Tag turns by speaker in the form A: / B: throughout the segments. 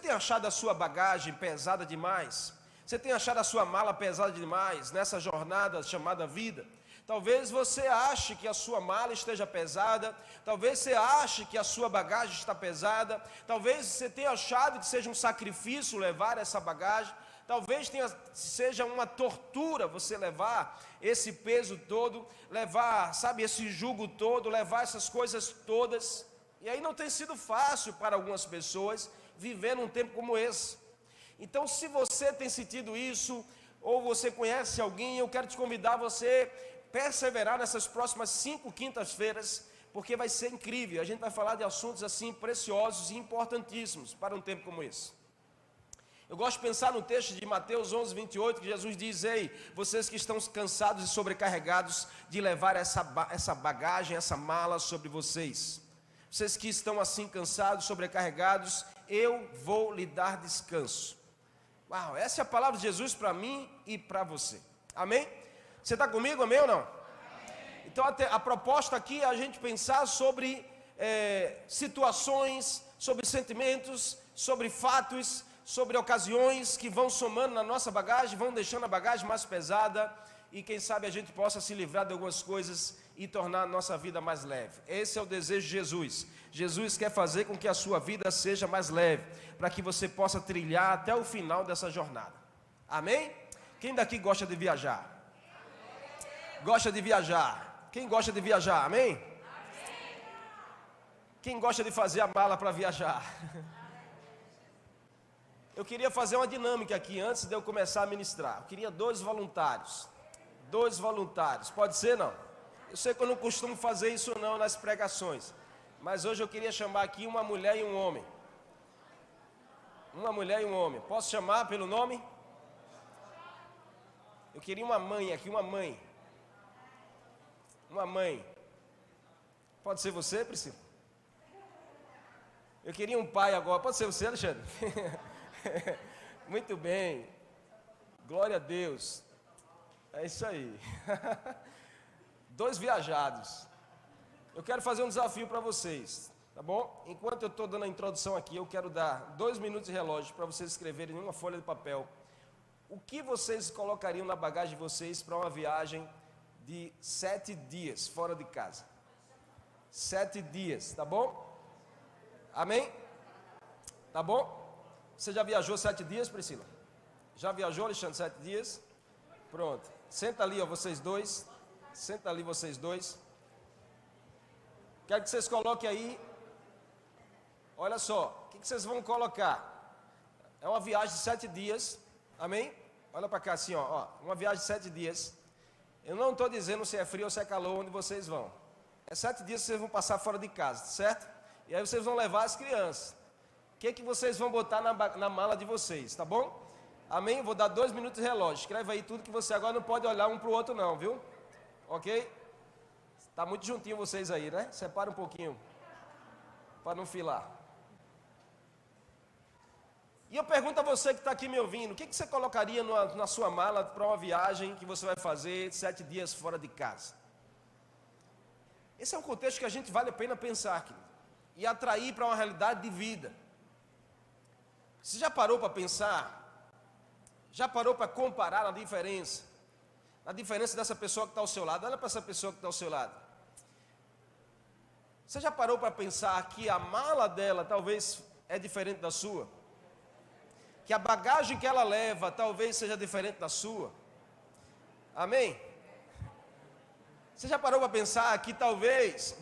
A: tem achado a sua bagagem pesada demais? Você tem achado a sua mala pesada demais nessa jornada chamada vida? Talvez você ache que a sua mala esteja pesada, talvez você ache que a sua bagagem está pesada, talvez você tenha achado que seja um sacrifício levar essa bagagem, talvez seja uma tortura você levar esse peso todo, levar, sabe, esse jugo todo, levar essas coisas todas. E aí não tem sido fácil para algumas pessoas viver num tempo como esse. Então, se você tem sentido isso, ou você conhece alguém, eu quero te convidar a você perseverar nessas próximas 5 quintas-feiras, porque vai ser incrível. A gente vai falar de assuntos assim preciosos e importantíssimos para um tempo como esse. Eu gosto de pensar no texto de Mateus 11, 28, que Jesus diz: ei, vocês que estão cansados e sobrecarregados de levar essa bagagem, essa mala sobre vocês. Vocês que estão assim cansados, sobrecarregados, eu vou lhe dar descanso. Uau, essa é a palavra de Jesus para mim e para você. Amém? Você está comigo, amém ou não? Amém. Então a proposta aqui é a gente pensar sobre situações, sobre sentimentos, sobre fatos, sobre ocasiões que vão somando na nossa bagagem, vão deixando a bagagem mais pesada, e quem sabe a gente possa se livrar de algumas coisas e tornar a nossa vida mais leve. Esse é o desejo de Jesus. Jesus quer fazer com que a sua vida seja mais leve, para que você possa trilhar até o final dessa jornada. Amém? Quem daqui gosta de viajar? Gosta de viajar? Quem gosta de viajar? Amém? Quem gosta de fazer a mala para viajar? Eu queria fazer uma dinâmica aqui antes de eu começar a ministrar. Eu queria 2 voluntários. 2 voluntários. Pode ser, não? Eu sei que eu não costumo fazer isso não nas pregações, mas hoje eu queria chamar aqui uma mulher e um homem. Uma mulher e um homem. Posso chamar pelo nome? Eu queria uma mãe aqui, uma mãe. Uma mãe. Pode ser você, Priscila? Eu queria um pai agora. Pode ser você, Alexandre? Muito bem. Glória a Deus. É isso aí. 2 viajados. Eu quero fazer um desafio para vocês, tá bom? Enquanto eu estou dando a introdução aqui, eu quero dar 2 minutos de relógio para vocês escreverem em uma folha de papel o que vocês colocariam na bagagem de vocês para uma viagem de 7 dias fora de casa. 7 dias, tá bom? Amém? Tá bom? Você já viajou 7 dias, Priscila? Já viajou, Alexandre, 7 dias? Pronto. Senta ali, ó, vocês dois. Senta ali, vocês dois. Quero que vocês coloquem aí. Olha só, o que vocês vão colocar? É uma viagem de 7 dias. Amém? Olha para cá assim, ó. Uma viagem de 7 dias. Eu não estou dizendo se é frio ou se é calor onde vocês vão. É 7 dias que vocês vão passar fora de casa, certo? E aí vocês vão levar as crianças. O que vocês vão botar na mala de vocês, tá bom? Amém? Vou dar 2 minutos de relógio. Escreve aí tudo que você agora não pode olhar um para o outro não, viu? Ok? Está muito juntinho vocês aí, né? Separa um pouquinho, para não filar. E eu pergunto a você que está aqui me ouvindo, o que você colocaria na sua mala para uma viagem que você vai fazer 7 dias fora de casa? Esse é um contexto que a gente vale a pena pensar, querido, e atrair para uma realidade de vida. Você já parou para pensar? Já parou para comparar a diferença? A diferença dessa pessoa que está ao seu lado? Olha para essa pessoa que está ao seu lado. Você já parou para pensar que a mala dela talvez é diferente da sua? Que a bagagem que ela leva talvez seja diferente da sua? Amém? Você já parou para pensar que talvez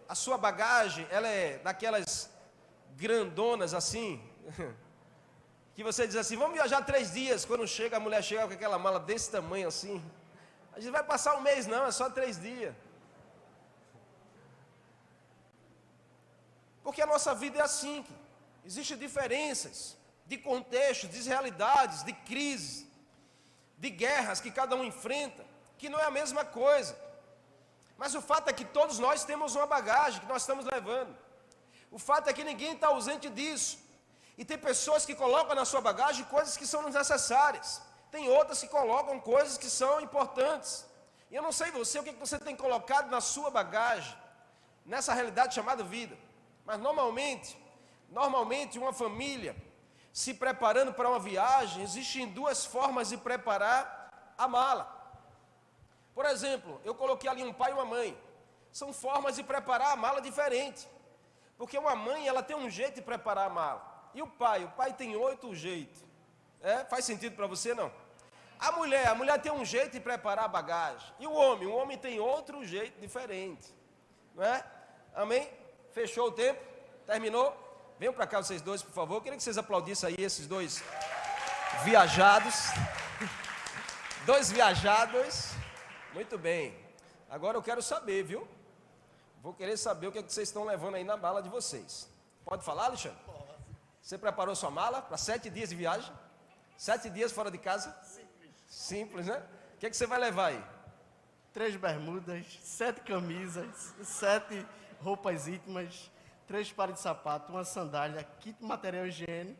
A: a sua bagagem, ela é daquelas grandonas assim, que você diz assim, vamos viajar 3 dias, quando a mulher chega com aquela mala desse tamanho assim, a gente vai passar 1 mês não, é só 3 dias. Porque a nossa vida é assim, existem diferenças de contexto, de realidades, de crises, de guerras que cada um enfrenta, que não é a mesma coisa. Mas o fato é que todos nós temos uma bagagem que nós estamos levando. O fato é que ninguém está ausente disso. E tem pessoas que colocam na sua bagagem coisas que são desnecessárias. Tem outras que colocam coisas que são importantes. E eu não sei você, o que você tem colocado na sua bagagem, nessa realidade chamada vida. Mas normalmente, Normalmente, uma família se preparando para uma viagem, existem duas formas de preparar a mala. Por exemplo, eu coloquei ali um pai e uma mãe. São formas de preparar a mala diferente. Porque uma mãe, ela tem um jeito de preparar a mala. E o pai tem outro jeito. Faz sentido para você, não? A mulher tem um jeito de preparar a bagagem. E o homem tem outro jeito diferente. Não é? Amém? Fechou o tempo? Terminou? Venham para cá vocês dois, por favor. Eu queria que vocês aplaudissem aí esses dois viajados. Dois viajados. Muito bem. Agora eu quero saber, viu? Vou querer saber o que vocês estão levando aí na mala de vocês. Pode falar, Alexandre? Você preparou sua mala para 7 dias de viagem? 7 dias fora de casa? Simples, né? O que você vai levar aí?
B: 3 bermudas, 7 camisas, 7 roupas íntimas, 3 pares de sapato, uma sandália, kit material higiene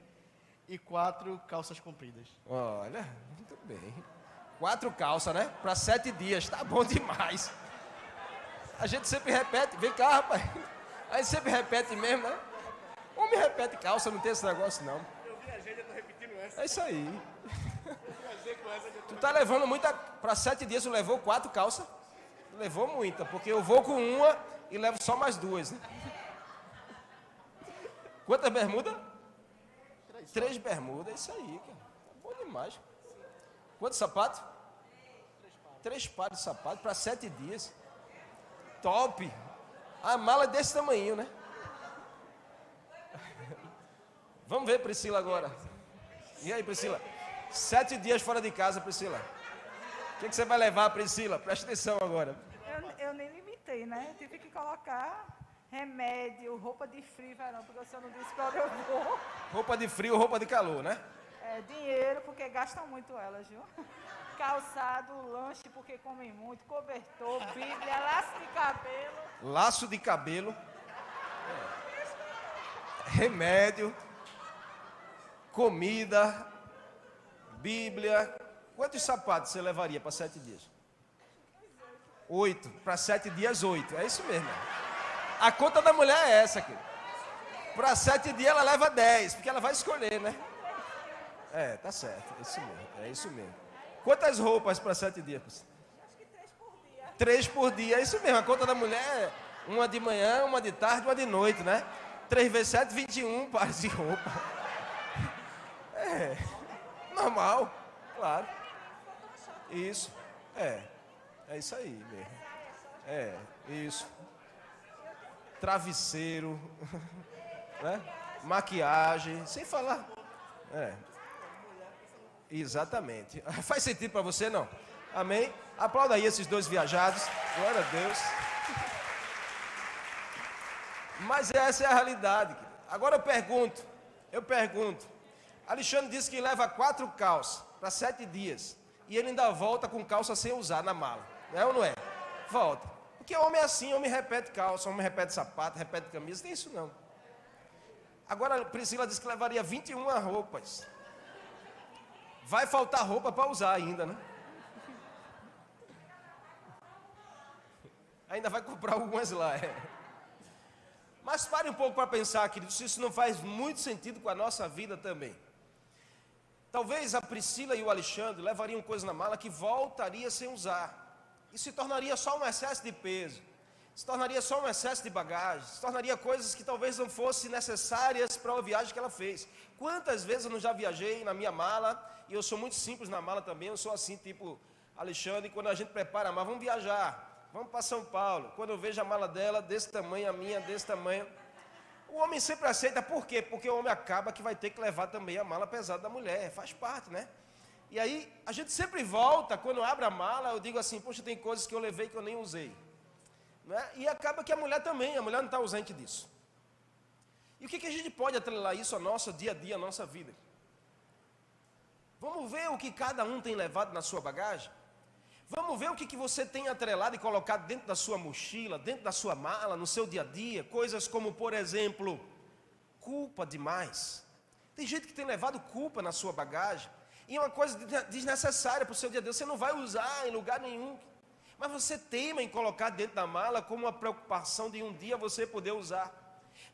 B: e 4 calças compridas.
A: Olha, muito bem. 4 calças, né? Para 7 dias, tá bom demais. A gente sempre repete, vem cá, rapaz. A gente sempre repete mesmo, né? Homem repete calça, não tem esse negócio, não.
B: Eu viajei, já tô repetindo essa.
A: É isso aí.
B: Viajei com essa.
A: Tu tá levando muita... Para 7 dias, tu levou 4 calças? Levou muita, porque eu vou com uma e levo só mais 2, né? Quantas bermudas? 3 bermudas, é isso aí, cara. Tá bom demais. Quantos sapatos? 3 pares de sapatos para 7 dias. Top! A mala é desse tamanho, né? Vamos ver, Priscila, agora. E aí, Priscila? 7 dias fora de casa, Priscila. O que você vai levar, Priscila? Presta atenção agora.
C: Eu nem limitei, né? Eu tive que colocar remédio, roupa de frio, verão, porque o senhor não disse para onde eu vou.
A: Roupa de frio, roupa de calor, né?
C: Dinheiro, porque gastam muito elas, viu? Calçado, lanche, porque comem muito, cobertor, bíblia, laço de cabelo.
A: Laço de cabelo. Remédio. Comida. Bíblia. Quantos sapatos você levaria para 7 dias? 8. Para 7 dias, 8. É isso mesmo. A conta da mulher é essa aqui. Para 7 dias ela leva 10, porque ela vai escolher, né? Tá certo. É isso mesmo. É isso mesmo. Quantas roupas para 7 dias?
C: Acho que 3 por dia.
A: 3 por dia, é isso mesmo. A conta da mulher é uma de manhã, uma de tarde, uma de noite, né? 3 vezes 7, 21 pares de roupa. Normal, claro. Isso, é isso aí mesmo. Isso. Travesseiro, né? Maquiagem, sem falar. Exatamente. Faz sentido para você, não? Amém? Aplauda aí esses dois viajados. Glória a Deus. Mas essa é a realidade. Agora eu pergunto. Alexandre disse que leva 4 calças para 7 dias. E ele ainda volta com calça sem usar na mala. Não é ou não é? Volta. Porque homem é assim, homem repete calça, homem repete sapato, repete camisa. Não tem isso não. Agora Priscila disse que levaria 21 roupas. Vai faltar roupa para usar ainda, né? Ainda vai comprar algumas lá, Mas pare um pouco para pensar, queridos, se isso não faz muito sentido com a nossa vida também. Talvez a Priscila e o Alexandre levariam coisas na mala que voltaria sem usar. E se tornaria só um excesso de peso. Se tornaria só um excesso de bagagem. Se tornaria coisas que talvez não fossem necessárias para a viagem que ela fez. Quantas vezes eu não já viajei na minha mala, e eu sou muito simples na mala também, eu sou assim, tipo Alexandre, quando a gente prepara a mala, vamos viajar, vamos para São Paulo. Quando eu vejo a mala dela desse tamanho, a minha desse tamanho, o homem sempre aceita, por quê? Porque o homem acaba que vai ter que levar também a mala pesada da mulher, faz parte, né? E aí, a gente sempre volta, quando abre a mala, eu digo assim, poxa, tem coisas que eu levei que eu nem usei. Né? E acaba que a mulher também, a mulher não está ausente disso. E o que a gente pode atrelar isso ao nosso dia a dia, à nossa vida? Vamos ver o que cada um tem levado na sua bagagem? Vamos ver o que você tem atrelado e colocado dentro da sua mochila, dentro da sua mala, no seu dia a dia. Coisas como, por exemplo, culpa demais. Tem gente que tem levado culpa na sua bagagem. E é uma coisa desnecessária para o seu dia a dia. Você não vai usar em lugar nenhum. Mas você teima em colocar dentro da mala como uma preocupação de um dia você poder usar.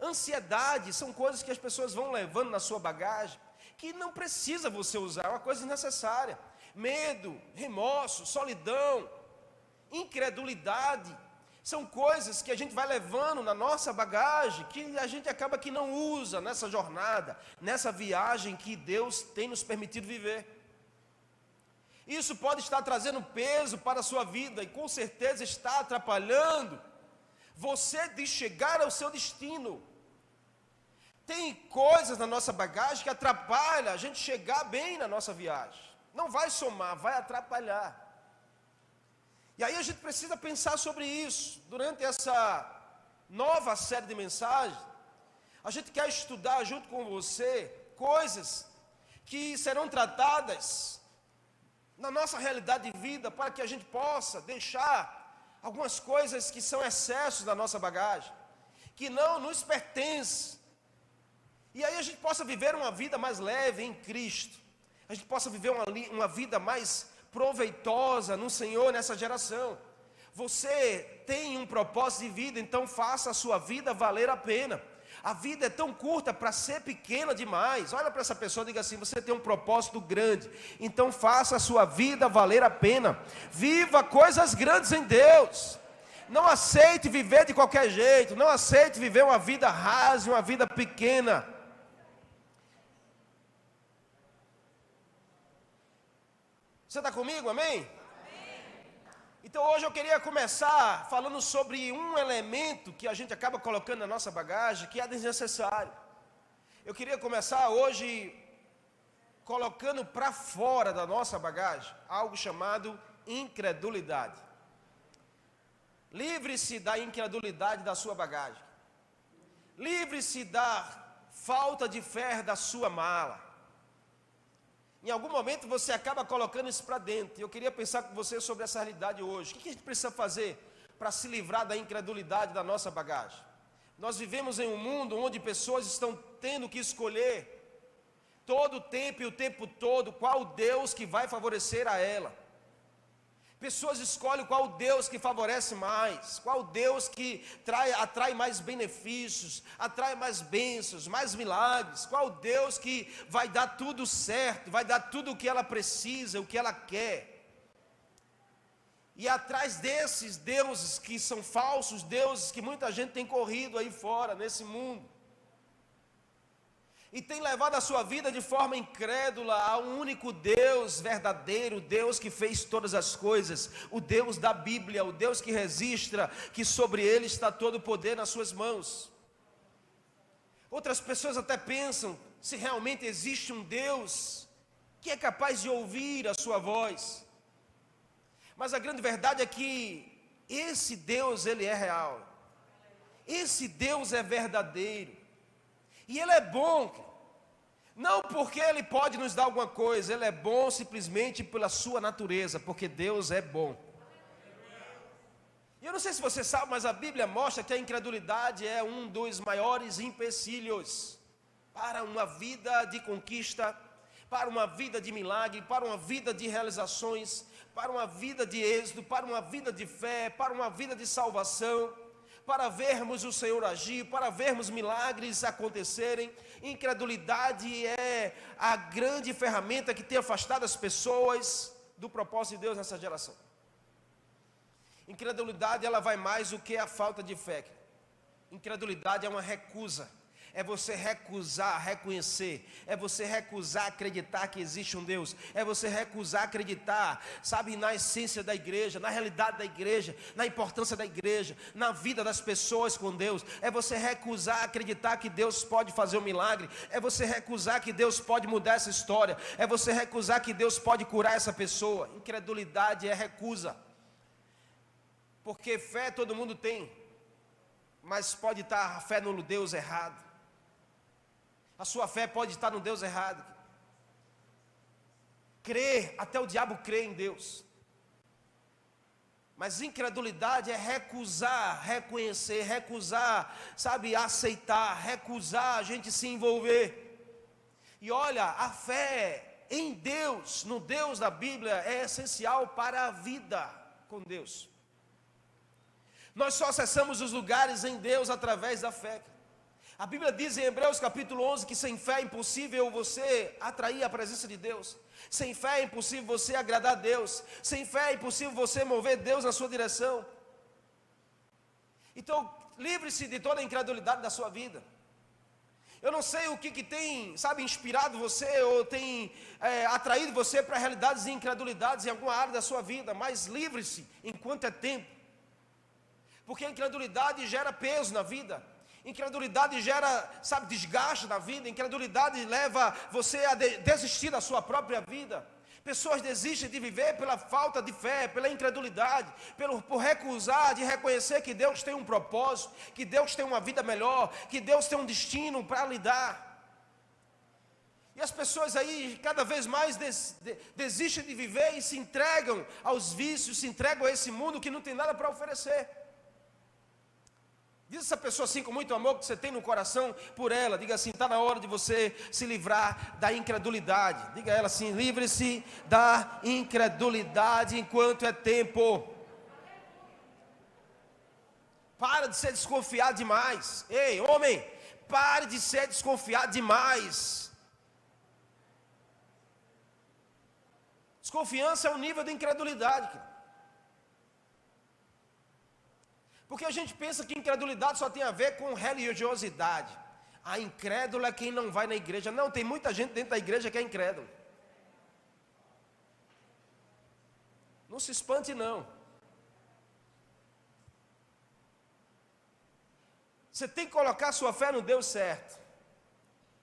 A: Ansiedade são coisas que as pessoas vão levando na sua bagagem, que não precisa você usar, é uma coisa desnecessária. Medo, remorso, solidão, incredulidade, são coisas que a gente vai levando na nossa bagagem, que a gente acaba que não usa nessa jornada, nessa viagem que Deus tem nos permitido viver. Isso pode estar trazendo peso para a sua vida e com certeza está atrapalhando você de chegar ao seu destino. Tem coisas na nossa bagagem que atrapalham a gente chegar bem na nossa viagem. Não vai somar, vai atrapalhar. E aí a gente precisa pensar sobre isso. Durante essa nova série de mensagens, a gente quer estudar junto com você coisas que serão tratadas na nossa realidade de vida, para que a gente possa deixar algumas coisas que são excessos da nossa bagagem, que não nos pertencem. E aí a gente possa viver uma vida mais leve em Cristo. A gente possa viver uma vida mais proveitosa no Senhor nessa geração. Você tem um propósito de vida, então faça a sua vida valer a pena. A vida é tão curta para ser pequena demais. Olha para essa pessoa e diga assim: você tem um propósito grande, então faça a sua vida valer a pena. Viva coisas grandes em Deus. Não aceite viver de qualquer jeito. Não aceite viver uma vida rasa, uma vida pequena. Você está comigo, amém? Então hoje eu queria começar falando sobre um elemento que a gente acaba colocando na nossa bagagem, que é desnecessário. Eu queria começar hoje colocando para fora da nossa bagagem algo chamado incredulidade. Livre-se da incredulidade da sua bagagem. Livre-se da falta de fé da sua mala. Em algum momento você acaba colocando isso para dentro. E eu queria pensar com você sobre essa realidade hoje. O que a gente precisa fazer para se livrar da incredulidade da nossa bagagem? Nós vivemos em um mundo onde pessoas estão tendo que escolher todo o tempo e o tempo todo qual Deus que vai favorecer a ela. Pessoas escolhem qual Deus que favorece mais, qual Deus que atrai mais benefícios, atrai mais bênçãos, mais milagres, qual Deus que vai dar tudo certo, vai dar tudo o que ela precisa, o que ela quer. E atrás desses deuses que são falsos, deuses que muita gente tem corrido aí fora, nesse mundo, e tem levado a sua vida de forma incrédula ao único Deus verdadeiro, Deus que fez todas as coisas, o Deus da Bíblia, o Deus que registra que sobre ele está todo o poder nas suas mãos. Outras pessoas até pensam se realmente existe um Deus que é capaz de ouvir a sua voz. Mas a grande verdade é que esse Deus, ele é real. Esse Deus é verdadeiro. E ele é bom, não porque ele pode nos dar alguma coisa, ele é bom simplesmente pela sua natureza, porque Deus é bom. E eu não sei se você sabe, mas a Bíblia mostra que a incredulidade é um dos maiores empecilhos para uma vida de conquista, para uma vida de milagre, para uma vida de realizações, para uma vida de êxito, para uma vida de fé, para uma vida de salvação, para vermos o Senhor agir, para vermos milagres acontecerem. Incredulidade é a grande ferramenta que tem afastado as pessoas do propósito de Deus nessa geração. Incredulidade, ela vai mais do que a falta de fé. Incredulidade é uma recusa. É você recusar reconhecer, é você recusar acreditar que existe um Deus, é você recusar acreditar, sabe, na essência da igreja, na realidade da igreja, na importância da igreja, na vida das pessoas com Deus, é você recusar acreditar que Deus pode fazer um milagre, é você recusar que Deus pode mudar essa história, é você recusar que Deus pode curar essa pessoa. Incredulidade é recusa, porque fé todo mundo tem, mas pode estar a fé no Deus errado. A sua fé pode estar no Deus errado. Crer, até o diabo crê em Deus. Mas incredulidade é recusar, reconhecer, recusar, sabe, aceitar, recusar a gente se envolver. E olha, a fé em Deus, no Deus da Bíblia, é essencial para a vida com Deus. Nós só acessamos os lugares em Deus através da fé. A Bíblia diz em Hebreus capítulo 11 que sem fé é impossível você atrair a presença de Deus. Sem fé é impossível você agradar a Deus. Sem fé é impossível você mover Deus na sua direção. Então, livre-se de toda a incredulidade da sua vida. Eu não sei o que tem, inspirado você ou tem atraído você para realidades de incredulidades em alguma área da sua vida, mas livre-se enquanto é tempo. Porque a incredulidade gera peso na vida. Incredulidade gera, desgaste na vida. Incredulidade leva você a desistir da sua própria vida. Pessoas desistem de viver pela falta de fé, pela incredulidade, por recusar de reconhecer que Deus tem um propósito, que Deus tem uma vida melhor, que Deus tem um destino para lhe dar. E as pessoas aí cada vez mais desistem de viver e se entregam aos vícios, se entregam a esse mundo que não tem nada para oferecer. Diz essa pessoa assim com muito amor que você tem no coração por ela. Diga assim: está na hora de você se livrar da incredulidade. Diga a ela assim: livre-se da incredulidade enquanto é tempo. Para de ser desconfiado demais. Ei, homem, pare de ser desconfiado demais. Desconfiança é um nível de incredulidade. Porque a gente pensa que incredulidade só tem a ver com religiosidade. A incrédula é quem não vai na igreja. Não, tem muita gente dentro da igreja que é incrédula. Não se espante não. Você tem que colocar sua fé no Deus certo.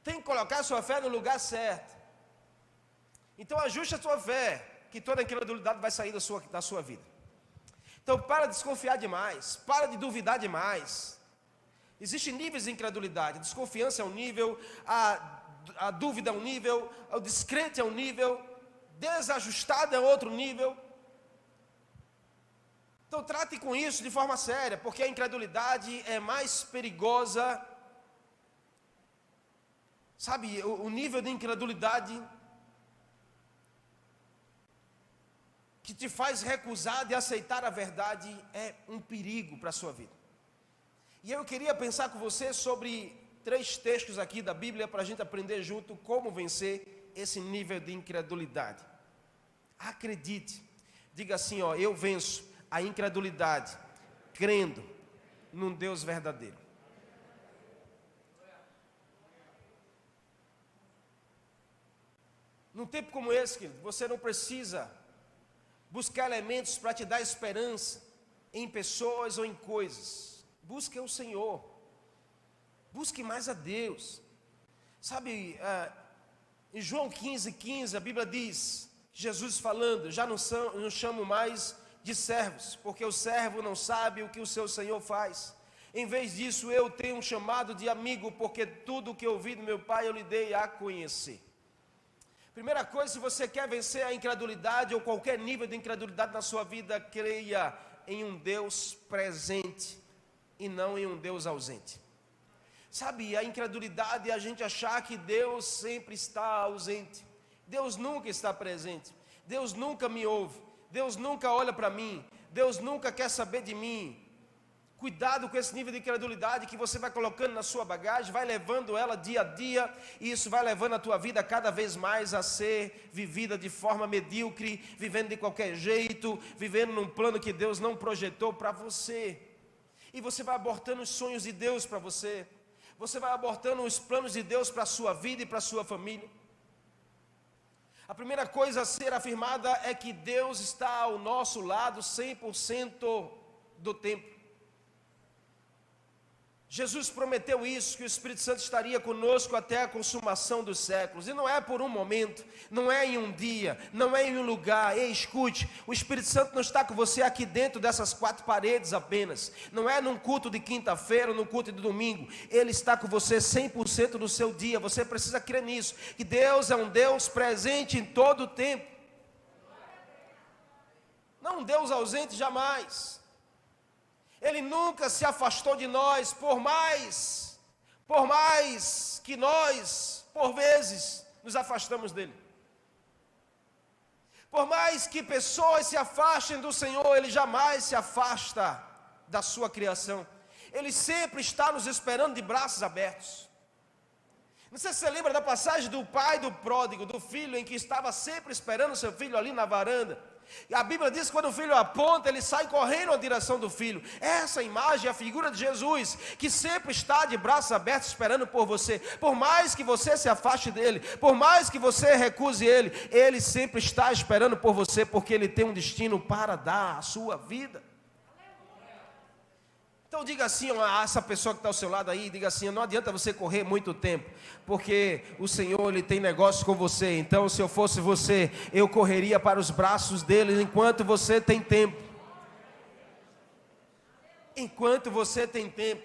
A: Tem que colocar sua fé no lugar certo. Então ajuste a sua fé, que toda incredulidade vai sair da sua vida. Então para de desconfiar demais, para de duvidar demais. Existem níveis de incredulidade. A desconfiança é um nível, a dúvida é um nível, o descrente é um nível, desajustado é outro nível. Então trate com isso de forma séria, porque a incredulidade é mais perigosa. O nível de incredulidade que te faz recusar de aceitar a verdade é um perigo para a sua vida. E eu queria pensar com você sobre 3 textos aqui da Bíblia para a gente aprender junto como vencer esse nível de incredulidade. Acredite, diga assim, eu venço a incredulidade crendo num Deus verdadeiro. Num tempo como esse, querido, você não precisa buscar elementos para te dar esperança em pessoas ou em coisas. Busque o Senhor. Busque mais a Deus. Em João 15:15, a Bíblia diz, Jesus falando: já não chamo mais de servos, porque o servo não sabe o que o seu Senhor faz. Em vez disso, eu tenho um chamado de amigo, porque tudo o que ouvi do meu Pai eu lhe dei a conhecer. Primeira coisa, se você quer vencer a incredulidade ou qualquer nível de incredulidade na sua vida, creia em um Deus presente e não em um Deus ausente. A incredulidade é a gente achar que Deus sempre está ausente. Deus nunca está presente. Deus nunca me ouve. Deus nunca olha para mim. Deus nunca quer saber de mim. Cuidado com esse nível de incredulidade que você vai colocando na sua bagagem, vai levando ela dia a dia, e isso vai levando a tua vida cada vez mais a ser vivida de forma medíocre, vivendo de qualquer jeito, vivendo num plano que Deus não projetou para você. E você vai abortando os sonhos de Deus para você. Você vai abortando os planos de Deus para a sua vida e para a sua família. A primeira coisa a ser afirmada é que Deus está ao nosso lado 100% do tempo. Jesus prometeu isso, que o Espírito Santo estaria conosco até a consumação dos séculos. E não é por um momento, não é em um dia, não é em um lugar. Ei, escute, o Espírito Santo não está com você aqui dentro dessas 4 paredes apenas. Não é num culto de quinta-feira ou num culto de domingo. Ele está com você 100% do seu dia. Você precisa crer nisso, que Deus é um Deus presente em todo o tempo. Não um Deus ausente jamais. Ele nunca se afastou de nós, por mais que nós, por vezes, nos afastamos dele. Por mais que pessoas se afastem do Senhor, Ele jamais se afasta da sua criação. Ele sempre está nos esperando de braços abertos. Não sei se você lembra da passagem do pai do pródigo, do filho, em que estava sempre esperando seu filho ali na varanda. E a Bíblia diz que quando o filho aponta, ele sai correndo na direção do filho. Essa imagem é a figura de Jesus, que sempre está de braços abertos esperando por você. Por mais que você se afaste dele, por mais que você recuse ele, ele sempre está esperando por você, porque ele tem um destino para dar à sua vida. Então diga assim a essa pessoa que está ao seu lado aí, diga assim: não adianta você correr muito tempo, porque o Senhor, Ele tem negócio com você. Então se eu fosse você, eu correria para os braços dele enquanto você tem tempo. Enquanto você tem tempo.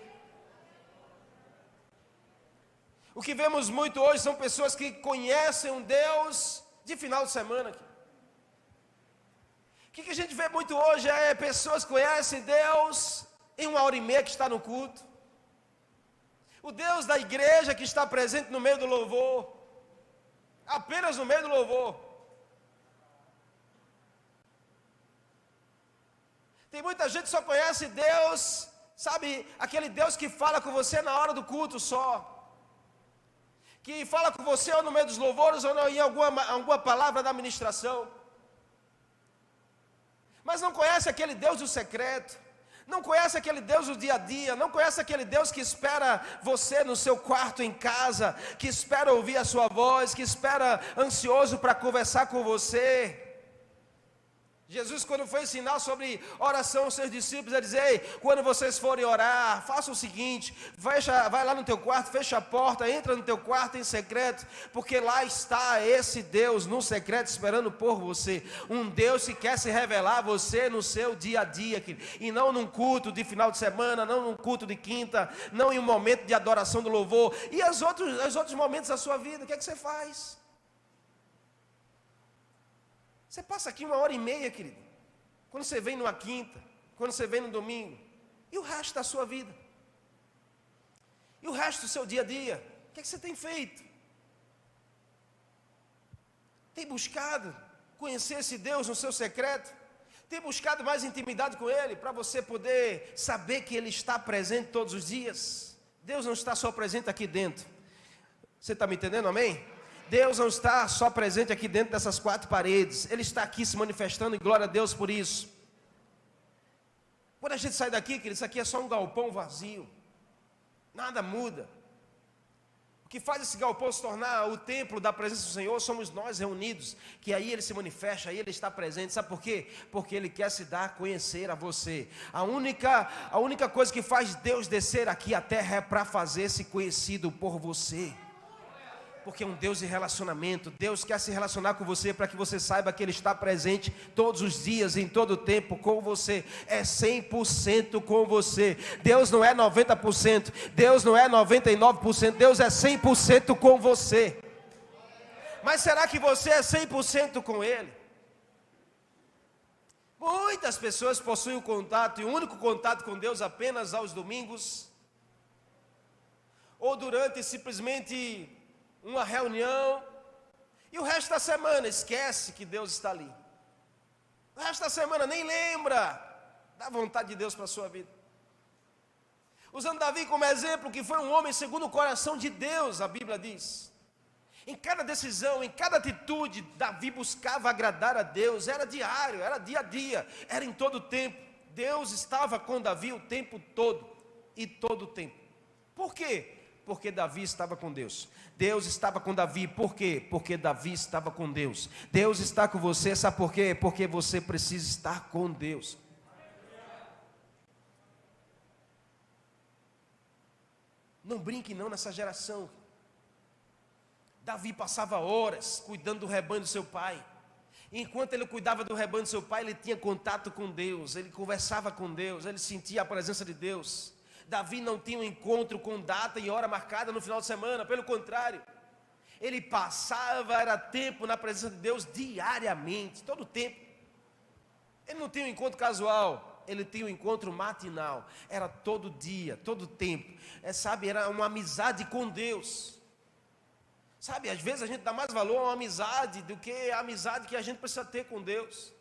A: O que vemos muito hoje são pessoas que conhecem um Deus de final de semana. O que a gente vê muito hoje é pessoas que conhecem Deus em 1h30 que está no culto. O Deus da igreja que está presente no meio do louvor. Apenas no meio do louvor. Tem muita gente que só conhece Deus, sabe, aquele Deus que fala com você na hora do culto só. Que fala com você ou no meio dos louvores ou em alguma palavra da ministração. Mas não conhece aquele Deus do secreto. Não conhece aquele Deus do dia a dia, não conhece aquele Deus que espera você no seu quarto em casa, que espera ouvir a sua voz, que espera ansioso para conversar com você. Jesus, quando foi ensinar sobre oração aos seus discípulos, ele dizia: ei, quando vocês forem orar, faça o seguinte, vai lá no teu quarto, fecha a porta, entra no teu quarto em secreto, porque lá está esse Deus no secreto esperando por você. Um Deus que quer se revelar a você no seu dia a dia, querido, e não num culto de final de semana, não num culto de quinta, não em um momento de adoração do louvor. E os outros momentos da sua vida, o que é que você faz? Você passa aqui 1h30, querido. Quando você vem numa quinta, quando você vem no domingo. E o resto da sua vida? E o resto do seu dia a dia? O que é que você tem feito? Tem buscado conhecer esse Deus no seu secreto? Tem buscado mais intimidade com Ele, para você poder saber que Ele está presente todos os dias? Deus não está só presente aqui dentro. Você está me entendendo, amém? Deus não está só presente aqui dentro dessas 4 paredes. Ele está aqui se manifestando, e glória a Deus por isso. Quando a gente sai daqui, querido, isso aqui é só um galpão vazio. Nada muda. O que faz esse galpão se tornar o templo da presença do Senhor somos nós reunidos, que aí Ele se manifesta, aí Ele está presente. Sabe por quê? Porque Ele quer se dar a conhecer a você. A única coisa que faz Deus descer aqui à terra é para fazer-se conhecido por você. Porque é um Deus de relacionamento. Deus quer se relacionar com você para que você saiba que Ele está presente todos os dias, em todo o tempo com você. É 100% com você. Deus não é 90%, Deus não é 99%, Deus é 100% com você. Mas será que você é 100% com Ele? Muitas pessoas possuem um contato, e o único contato com Deus apenas aos domingos, ou durante simplesmente uma reunião, e o resto da semana esquece que Deus está ali. O resto da semana nem lembra da vontade de Deus para a sua vida. Usando Davi como exemplo, que foi um homem segundo o coração de Deus, a Bíblia diz. Em cada decisão, em cada atitude, Davi buscava agradar a Deus. Era diário, era dia a dia, era em todo o tempo. Deus estava com Davi o tempo todo, e todo o tempo. Por quê? Porque Davi estava com Deus. Deus estava com Davi, por quê? Porque Davi estava com Deus. Deus está com você, sabe por quê? Porque você precisa estar com Deus. Não brinque não nessa geração. Davi passava horas cuidando do rebanho do seu pai. Enquanto ele cuidava do rebanho do seu pai, ele tinha contato com Deus, ele conversava com Deus, ele sentia a presença de Deus. Davi não tinha um encontro com data e hora marcada no final de semana, pelo contrário, ele passava, era tempo na presença de Deus diariamente, todo o tempo. Ele não tinha um encontro casual, ele tinha um encontro matinal, era todo dia, todo o tempo, sabe, era uma amizade com Deus. Sabe, às vezes a gente dá mais valor a uma amizade do que a amizade que a gente precisa ter com Deus.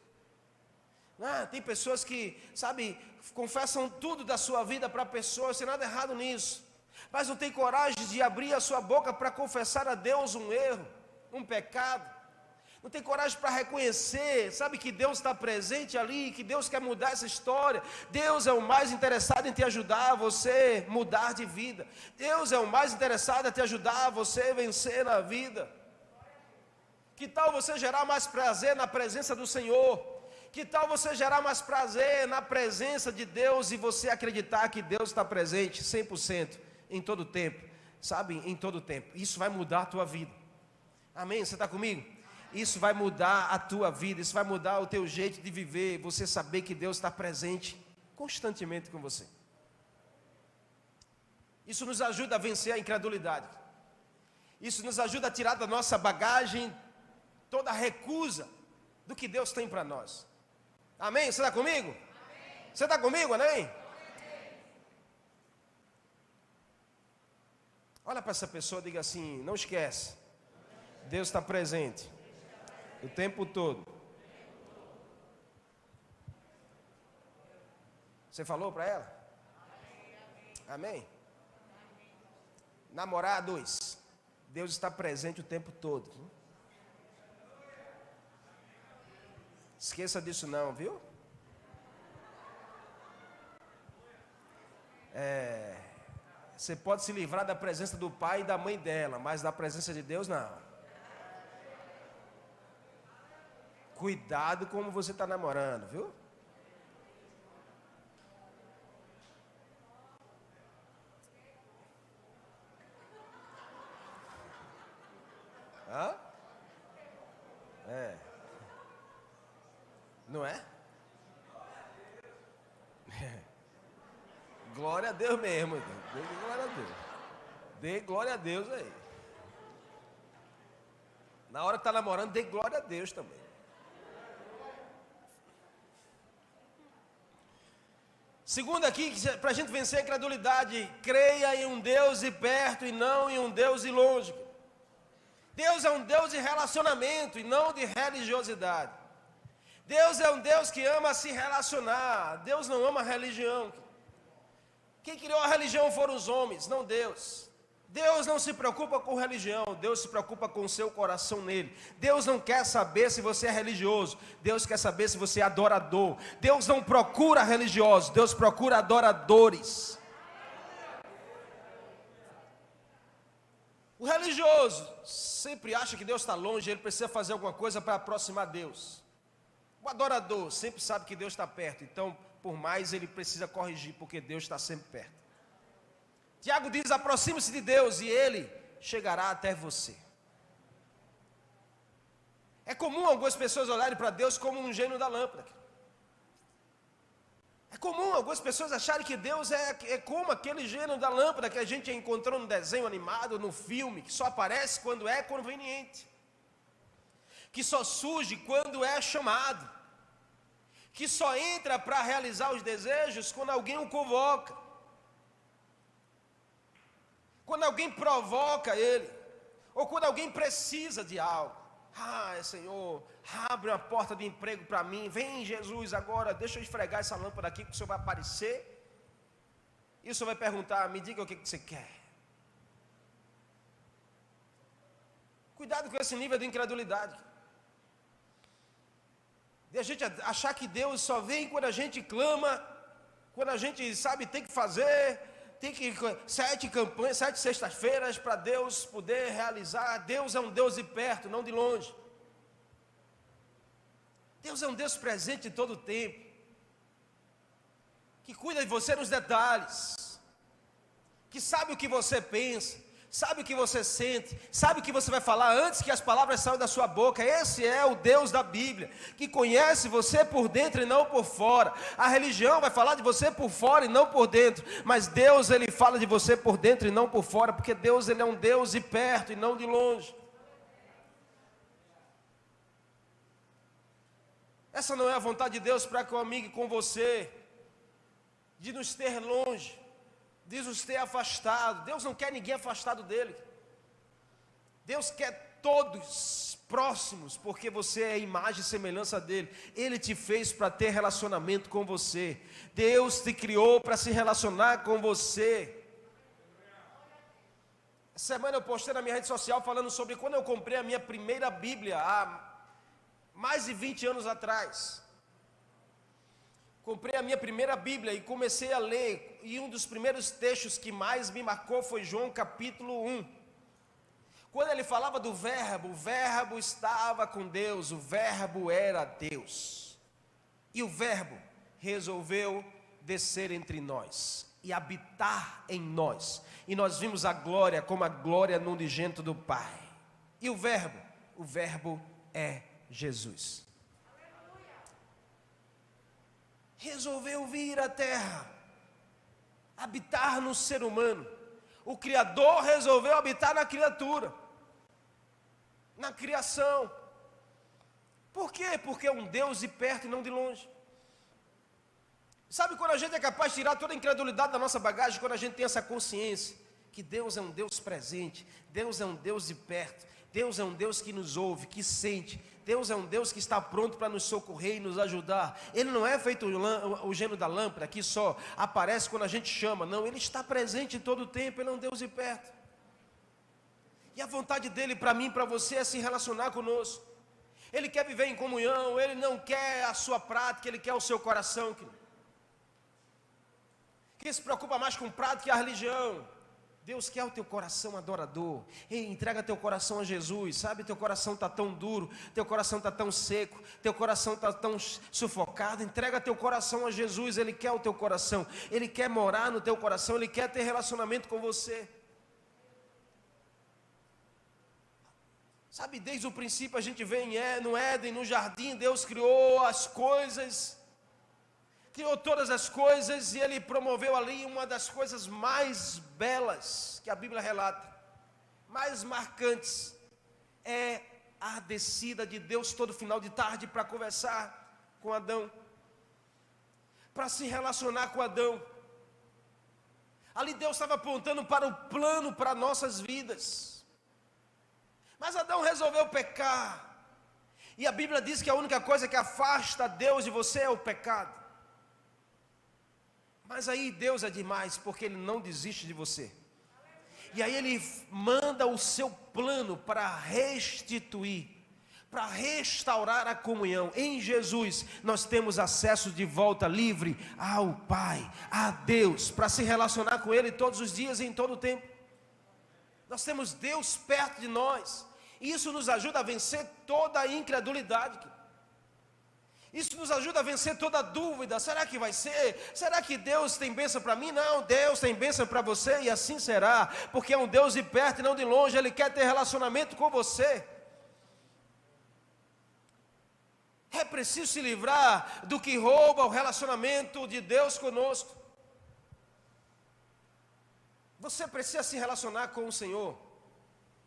A: Tem pessoas que, sabe, confessam tudo da sua vida para a pessoa, sem nada errado nisso, mas não tem coragem de abrir a sua boca para confessar a Deus um erro, um pecado. Não tem coragem para reconhecer, sabe, que Deus está presente ali, que Deus quer mudar essa história. Deus é o mais interessado em te ajudar a você mudar de vida. Deus é o mais interessado em te ajudar a você vencer na vida. Que tal você gerar mais prazer na presença do Senhor? Que tal você gerar mais prazer na presença de Deus e você acreditar que Deus está presente 100% em todo o tempo, sabe, em todo o tempo. Isso vai mudar a tua vida. Amém? Você está comigo? Isso vai mudar a tua vida, isso vai mudar o teu jeito de viver, você saber que Deus está presente constantemente com você. Isso nos ajuda a vencer a incredulidade. Isso nos ajuda a tirar da nossa bagagem toda a recusa do que Deus tem para nós. Amém? Você está comigo? Amém. Você está comigo, amém? Olha para essa pessoa e diga assim: não esquece, Deus está presente o tempo todo. Você falou para ela? Amém? Namorados, Deus está presente o tempo todo. Esqueça disso não, viu? Você pode se livrar da presença do pai e da mãe dela, mas da presença de Deus não. Cuidado como você está namorando, viu? Não é? Glória a Deus mesmo. Dê glória a Deus. Dê glória a Deus aí. Na hora que está namorando, dê glória a Deus também. Segundo aqui, para a gente vencer a incredulidade, creia em um Deus de perto e não em um Deus de longe. Deus é um Deus de relacionamento e não de religiosidade. Deus é um Deus que ama se relacionar. Deus não ama religião. Quem criou a religião foram os homens, não Deus. Deus não se preocupa com religião, Deus se preocupa com o seu coração nele. Deus não quer saber se você é religioso, Deus quer saber se você é adorador. Deus não procura religiosos, Deus procura adoradores. O religioso sempre acha que Deus está longe, ele precisa fazer alguma coisa para aproximar Deus. O adorador sempre sabe que Deus está perto, então por mais ele precisa corrigir, porque Deus está sempre perto. Tiago diz: aproxime-se de Deus e Ele chegará até você. É comum algumas pessoas olharem para Deus como um gênio da lâmpada. É comum algumas pessoas acharem que Deus é como aquele gênio da lâmpada que a gente encontrou no desenho animado, no filme, que só aparece quando é conveniente, que só surge quando é chamado, que só entra para realizar os desejos quando alguém o convoca. Quando alguém provoca ele, ou quando alguém precisa de algo. Senhor, abre uma porta de emprego para mim. Vem, Jesus, agora, deixa eu esfregar essa lâmpada aqui que o Senhor vai aparecer. E o Senhor vai perguntar: me diga o que você quer. Cuidado com esse nível de incredulidade. De a gente achar que Deus só vem quando a gente clama, quando a gente, sabe, tem que fazer... Tem que 7 campanhas, 7 sextas-feiras para Deus poder realizar. Deus é um Deus de perto, não de longe. Deus é um Deus presente em todo o tempo, que cuida de você nos detalhes, que sabe o que você pensa, sabe o que você sente, sabe o que você vai falar antes que as palavras saiam da sua boca. Esse é o Deus da Bíblia, que conhece você por dentro e não por fora. A religião vai falar de você por fora e não por dentro, mas Deus, Ele fala de você por dentro e não por fora, porque Deus, Ele é um Deus de perto e não de longe. Essa não é a vontade de Deus para comigo e com você, de nos ter longe, de nos ter afastado. Deus não quer ninguém afastado dele. Deus quer todos próximos, porque você é a imagem e semelhança dele. Ele te fez para ter relacionamento com você. Deus te criou para se relacionar com você. Essa semana eu postei na minha rede social falando sobre quando eu comprei a minha primeira Bíblia, há mais de 20 anos atrás. Comprei a minha primeira Bíblia e comecei a ler, e um dos primeiros textos que mais me marcou foi João capítulo 1. Quando ele falava do verbo, o verbo estava com Deus, o verbo era Deus. E o verbo resolveu descer entre nós e habitar em nós. E nós vimos a glória como a glória no unigênito do Pai. E o verbo é Jesus. Resolveu vir à terra, habitar no ser humano. O Criador resolveu habitar na criatura, na criação. Por quê? Porque é um Deus de perto e não de longe. Sabe quando a gente é capaz de tirar toda a incredulidade da nossa bagagem? Quando a gente tem essa consciência que Deus é um Deus presente, Deus é um Deus de perto, Deus é um Deus que nos ouve, que sente, Deus é um Deus que está pronto para nos socorrer e nos ajudar. Ele não é feito o gênio da lâmpada, que só aparece quando a gente chama. Não, Ele está presente em todo o tempo, Ele é um Deus de perto. E a vontade dEle para mim e para você é se relacionar conosco. Ele quer viver em comunhão, Ele não quer a sua prática, Ele quer o seu coração. Quem se preocupa mais com prática que a religião? Deus quer o teu coração adorador. Ei, entrega teu coração a Jesus. Sabe, teu coração está tão duro, teu coração está tão seco, teu coração está tão sufocado. Entrega teu coração a Jesus. Ele quer o teu coração, Ele quer morar no teu coração, Ele quer ter relacionamento com você. Sabe, desde o princípio a gente vê no Éden, no jardim, Deus criou as coisas, criou todas as coisas, e Ele promoveu ali uma das coisas mais belas que a Bíblia relata, mais marcantes, é a descida de Deus todo final de tarde para conversar com Adão, para se relacionar com Adão. Ali Deus estava apontando para o plano para nossas vidas. Mas Adão resolveu pecar, e a Bíblia diz que a única coisa que afasta Deus de você é o pecado. Mas aí Deus é demais, porque Ele não desiste de você. E aí Ele manda o seu plano para restituir, para restaurar a comunhão. Em Jesus nós temos acesso de volta livre ao Pai, a Deus, para se relacionar com Ele todos os dias e em todo o tempo. Nós temos Deus perto de nós, e isso nos ajuda a vencer toda a incredulidade. Isso nos ajuda a vencer toda dúvida. Será que vai ser? Será que Deus tem bênção para mim? Não, Deus tem bênção para você, e assim será, porque é um Deus de perto e não de longe. Ele quer ter relacionamento com você. É preciso se livrar do que rouba o relacionamento de Deus conosco. Você precisa se relacionar com o Senhor.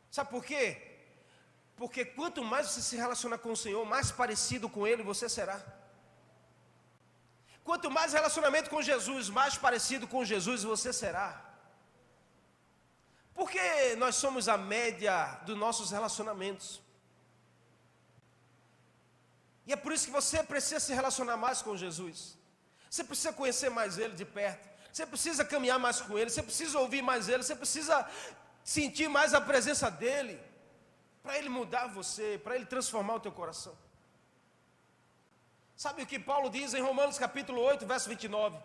A: Sabe por quê? Porque quanto mais você se relacionar com o Senhor, mais parecido com Ele você será. Quanto mais relacionamento com Jesus, mais parecido com Jesus você será. Porque nós somos a média dos nossos relacionamentos. E é por isso que você precisa se relacionar mais com Jesus. Você precisa conhecer mais Ele de perto. Você precisa caminhar mais com Ele. Você precisa ouvir mais Ele. Você precisa sentir mais a presença dEle, para Ele mudar você, para Ele transformar o teu coração. Sabe o que Paulo diz em Romanos capítulo 8, verso 29?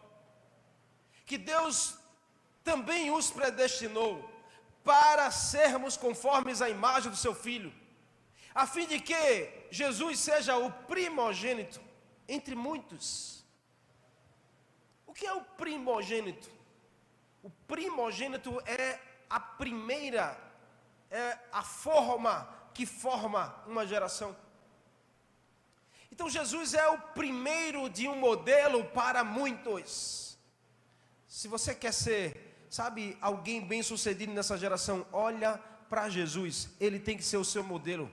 A: Que Deus também os predestinou para sermos conformes à imagem do seu Filho, a fim de que Jesus seja o primogênito entre muitos. O que é o primogênito? O primogênito é a primeira, é a forma que forma uma geração. Então Jesus é o primeiro de um modelo para muitos. Se você quer ser, sabe, alguém bem sucedido nessa geração, olha para Jesus, Ele tem que ser o seu modelo.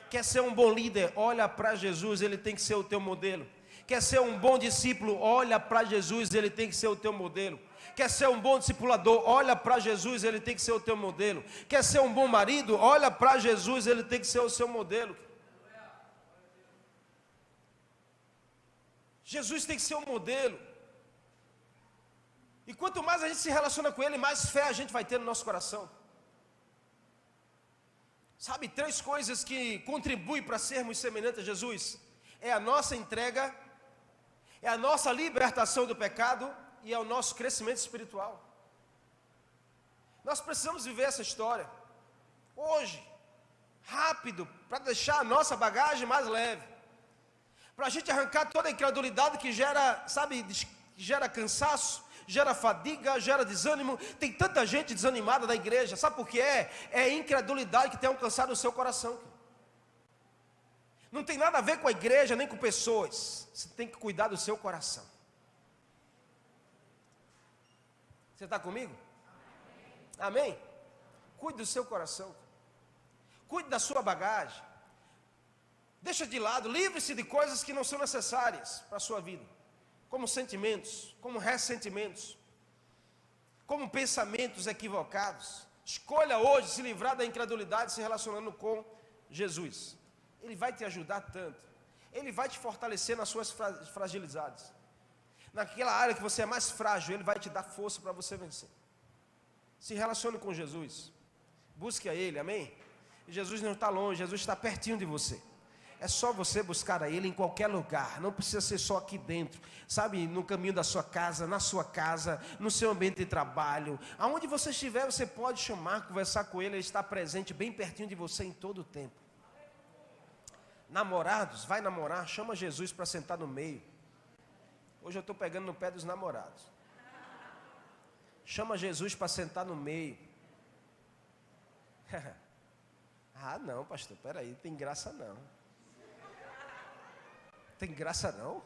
A: Quer ser um bom líder, olha para Jesus, Ele tem que ser o teu modelo. Quer ser um bom discípulo, olha para Jesus, Ele tem que ser o teu modelo. Quer ser um bom discipulador? Olha para Jesus, ele tem que ser o teu modelo. Quer ser um bom marido? Olha para Jesus, ele tem que ser o seu modelo. Jesus tem que ser um modelo. E quanto mais a gente se relaciona com ele, mais fé a gente vai ter no nosso coração. Sabe, 3 coisas que contribuem para sermos semelhantes a Jesus: é a nossa entrega, é a nossa libertação do pecado e é o nosso crescimento espiritual. Nós precisamos viver essa história hoje, rápido, para deixar a nossa bagagem mais leve, para a gente arrancar toda a incredulidade que gera, sabe, que gera cansaço, gera fadiga, gera desânimo. Tem tanta gente desanimada da igreja, sabe por quê? É a incredulidade que tem alcançado o seu coração. Não tem nada a ver com a igreja, nem com pessoas. Você tem que cuidar do seu coração. Você está comigo? Amém? Cuide do seu coração. Cuide da sua bagagem. Deixa de lado, livre-se de coisas que não são necessárias para a sua vida. Como sentimentos, como ressentimentos, como pensamentos equivocados. Escolha hoje se livrar da incredulidade se relacionando com Jesus. Ele vai te ajudar tanto. Ele vai te fortalecer nas suas fragilidades. Naquela área que você é mais frágil, Ele vai te dar força para você vencer. Se relacione com Jesus. Busque a Ele, amém? E Jesus não está longe, Jesus está pertinho de você. É só você buscar a Ele em qualquer lugar. Não precisa ser só aqui dentro. Sabe, no caminho da sua casa, na sua casa, no seu ambiente de trabalho. Aonde você estiver, você pode chamar, conversar com Ele. Ele está presente bem pertinho de você em todo o tempo. Namorados, vai namorar, chama Jesus para sentar no meio. Hoje eu estou pegando no pé dos namorados. Chama Jesus para sentar no meio. Ah, não, pastor, peraí, tem graça não. Tem graça não?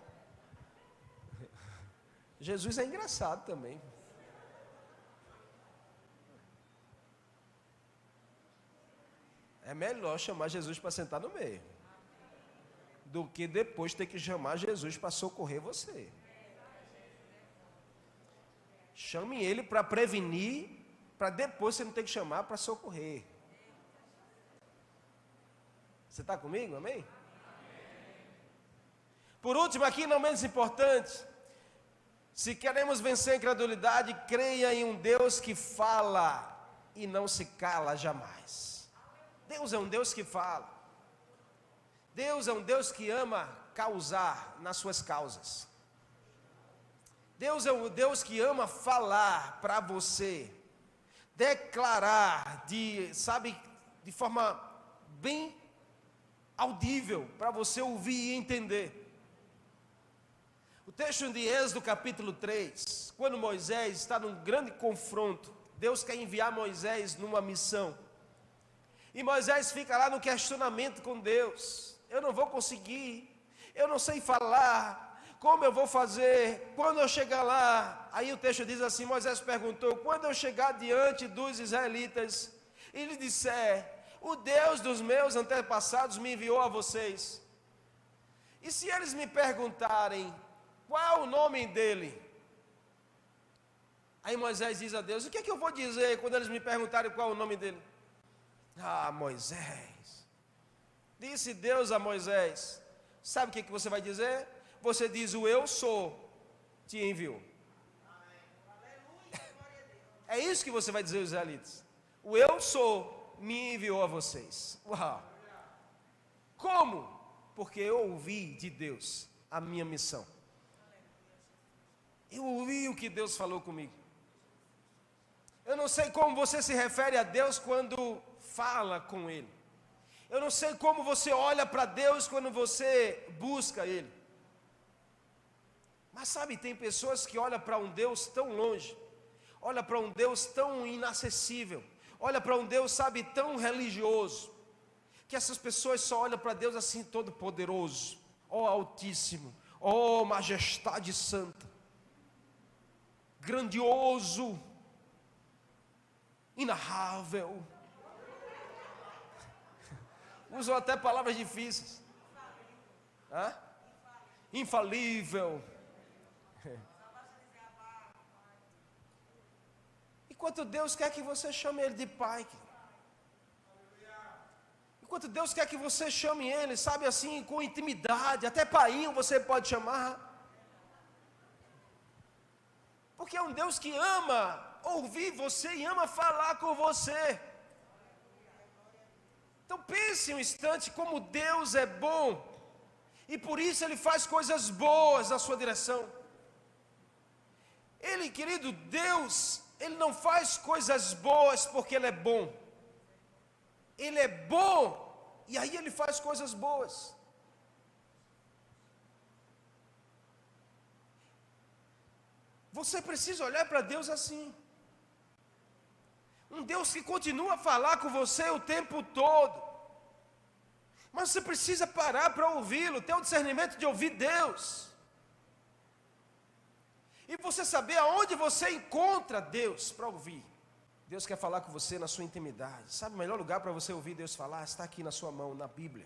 A: Jesus é engraçado também. É melhor chamar Jesus para sentar no meio do que depois ter que chamar Jesus para socorrer você. Chame Ele para prevenir, para depois você não ter que chamar para socorrer. Você está comigo? Amém? Por último, aqui não menos importante, se queremos vencer a incredulidade, creia em um Deus que fala e não se cala jamais. Deus é um Deus que fala. Deus é um Deus que ama causar nas suas causas. Deus é um Deus que ama falar para você, declarar de forma bem audível para você ouvir e entender. O texto de Êxodo capítulo 3, quando Moisés está num grande confronto, Deus quer enviar Moisés numa missão. E Moisés fica lá no questionamento com Deus. Eu não vou conseguir, eu não sei falar, como eu vou fazer, quando eu chegar lá? Aí o texto diz assim, Moisés perguntou, quando eu chegar diante dos israelitas, e lhe disser, o Deus dos meus antepassados me enviou a vocês. E se eles me perguntarem, qual é o nome dele? Aí Moisés diz a Deus, o que é que eu vou dizer quando eles me perguntarem qual é o nome dele? Ah, Moisés, disse Deus a Moisés, sabe o que você vai dizer? Você diz, o eu sou, te enviou. É isso que você vai dizer aos israelitas. O eu sou, me enviou a vocês. Uau! Como? Porque eu ouvi de Deus a minha missão. Eu ouvi o que Deus falou comigo. Eu não sei como você se refere a Deus quando fala com Ele. Eu não sei como você olha para Deus quando você busca Ele. Mas sabe, tem pessoas que olham para um Deus tão longe, olha para um Deus tão inacessível, olha para um Deus, sabe, tão religioso, que essas pessoas só olham para Deus assim, todo poderoso, ó Altíssimo, ó Majestade Santa, grandioso, inarrável. Usam até palavras difíceis. Infalível. Enquanto Deus quer que você chame Ele de Pai. Enquanto Deus quer que você chame Ele, sabe assim, com intimidade, até painho você pode chamar. Porque é um Deus que ama ouvir você e ama falar com você. Então pense um instante como Deus é bom. E por isso Ele faz coisas boas na sua direção. Ele, querido, Deus, Ele não faz coisas boas porque Ele é bom. Ele é bom, e aí Ele faz coisas boas. Você precisa olhar para Deus assim. Um Deus que continua a falar com você o tempo todo. Mas você precisa parar para ouvi-lo, ter o discernimento de ouvir Deus. E você saber aonde você encontra Deus para ouvir. Deus quer falar com você na sua intimidade. Sabe o melhor lugar para você ouvir Deus falar? Está aqui na sua mão, na Bíblia.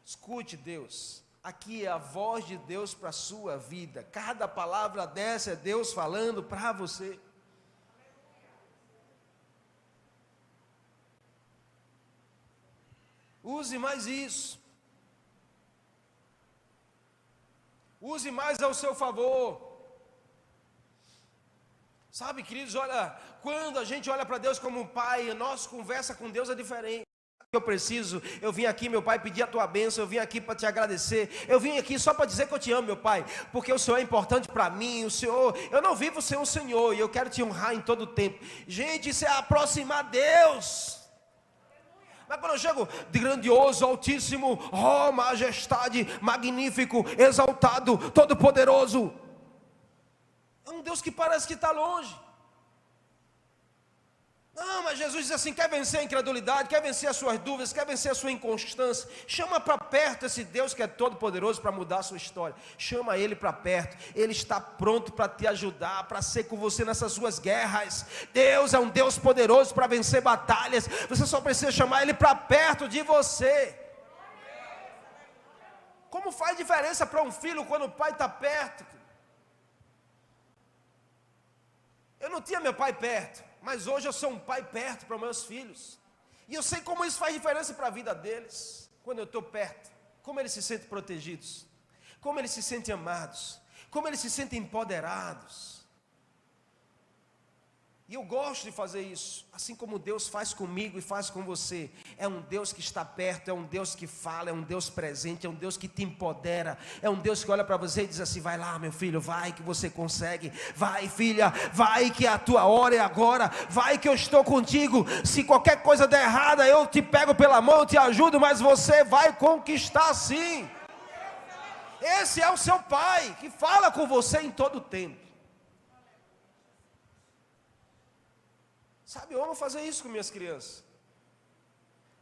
A: Escute Deus. Aqui é a voz de Deus para a sua vida. Cada palavra dessa é Deus falando para você. Use mais isso. Use mais ao seu favor. Sabe, queridos, olha, quando a gente olha para Deus como um pai, a nossa conversa com Deus é diferente. Eu vim aqui, meu pai, pedir a tua bênção, eu vim aqui para te agradecer, eu vim aqui só para dizer que eu te amo, meu pai, porque o Senhor é importante para mim, o Senhor, eu não vivo sem o Senhor, e eu quero te honrar em todo o tempo. Gente, isso é aproximar Deus. Mas quando eu chego de grandioso, altíssimo, oh, majestade, magnífico, exaltado, todo-poderoso, é um Deus que parece que está longe. Não, mas Jesus diz assim, quer vencer a incredulidade, quer vencer as suas dúvidas, quer vencer a sua inconstância, chama para perto esse Deus que é todo poderoso para mudar a sua história, chama Ele para perto, Ele está pronto para te ajudar, para ser com você nessas suas guerras. Deus é um Deus poderoso para vencer batalhas, você só precisa chamar Ele para perto de você. Como faz diferença para um filho quando o pai está perto? Eu não tinha meu pai perto, mas hoje eu sou um pai perto para meus filhos. E eu sei como isso faz diferença para a vida deles. Quando eu estou perto, como eles se sentem protegidos, como eles se sentem amados, como eles se sentem empoderados. E eu gosto de fazer isso, assim como Deus faz comigo e faz com você. É um Deus que está perto, é um Deus que fala, é um Deus presente, é um Deus que te empodera, é um Deus que olha para você e diz assim, vai lá meu filho, vai que você consegue, vai filha, vai que a tua hora é agora, vai que eu estou contigo, se qualquer coisa der errada, eu te pego pela mão, eu te ajudo, mas você vai conquistar sim. Esse é o seu pai, que fala com você em todo o tempo. Sabe, eu amo fazer isso com minhas crianças.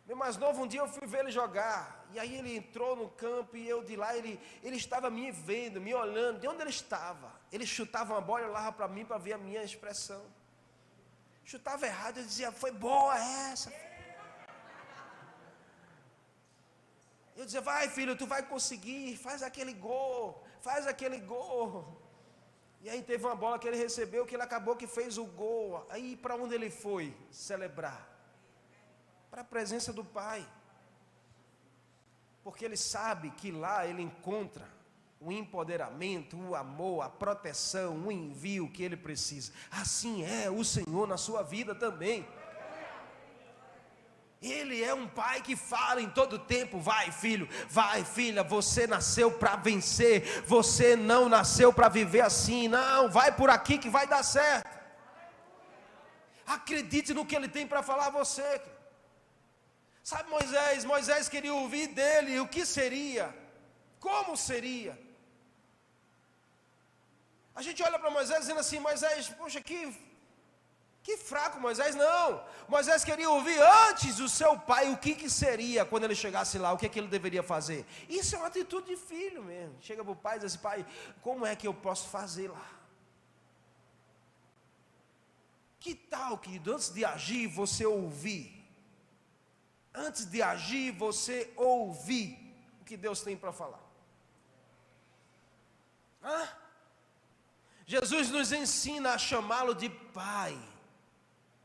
A: Meu mais novo, um dia eu fui ver ele jogar, e aí ele entrou no campo, e eu de lá, ele estava me vendo, me olhando, de onde ele estava. Ele chutava uma bola e olhava para mim para ver a minha expressão. Chutava errado, eu dizia, foi boa essa. Eu dizia, vai filho, tu vai conseguir, faz aquele gol, faz aquele gol. E aí teve uma bola que ele recebeu, que ele acabou que fez o gol. Aí para onde ele foi celebrar? Para a presença do pai. Porque ele sabe que lá ele encontra o empoderamento, o amor, a proteção, o envio que ele precisa. Assim é o Senhor na sua vida também. Ele é um pai que fala em todo tempo, vai filho, vai filha, você nasceu para vencer, você não nasceu para viver assim, não, vai por aqui que vai dar certo. Acredite no que ele tem para falar a você. Sabe Moisés queria ouvir dele, o que seria, como seria. A gente olha para Moisés dizendo assim, Moisés, poxa, que fraco Moisés, não. Moisés queria ouvir antes do seu pai o que seria quando ele chegasse lá, o que ele deveria fazer. Isso é uma atitude de filho mesmo. Chega para o pai e diz assim, pai, como é que eu posso fazer lá? Que tal, querido, antes de agir você ouvir? Antes de agir você ouvir o que Deus tem para falar. Jesus nos ensina a chamá-lo de Pai.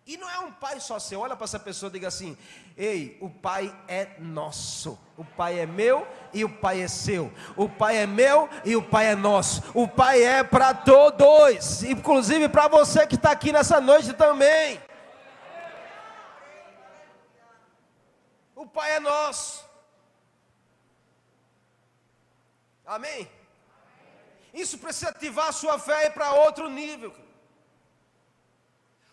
A: E não é um pai só seu. Olha para essa pessoa e diga assim: ei, o Pai é nosso. O Pai é meu e o Pai é seu. O Pai é meu e o Pai é nosso. O Pai é para todos, inclusive para você que está aqui nessa noite também. O Pai é nosso. Amém? Isso precisa ativar a sua fé para outro nível.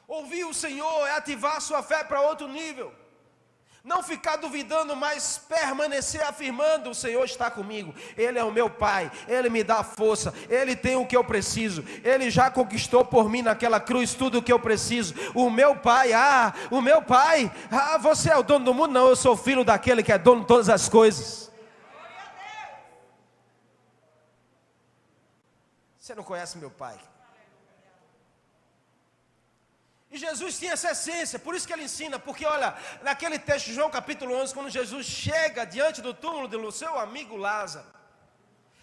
A: Ouvir o Senhor é ativar a sua fé para outro nível. Não ficar duvidando, mas permanecer afirmando: o Senhor está comigo, Ele é o meu Pai, Ele me dá força, Ele tem o que eu preciso, Ele já conquistou por mim naquela cruz tudo o que eu preciso. O meu Pai, você é o dono do mundo? Não, eu sou filho daquele que é dono de todas as coisas. Você não conhece meu Pai? E Jesus tinha essa essência, por isso que ele ensina, porque olha, naquele texto de João capítulo 11, quando Jesus chega diante do túmulo do seu amigo Lázaro,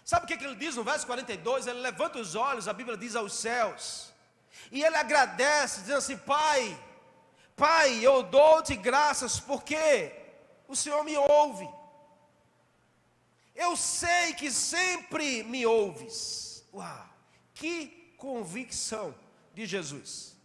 A: sabe o que ele diz no verso 42? Ele levanta os olhos, a Bíblia diz, aos céus, e ele agradece, dizendo assim: Pai, eu dou-te graças, porque o Senhor me ouve. Eu sei que sempre me ouves. Uau, que convicção de Jesus.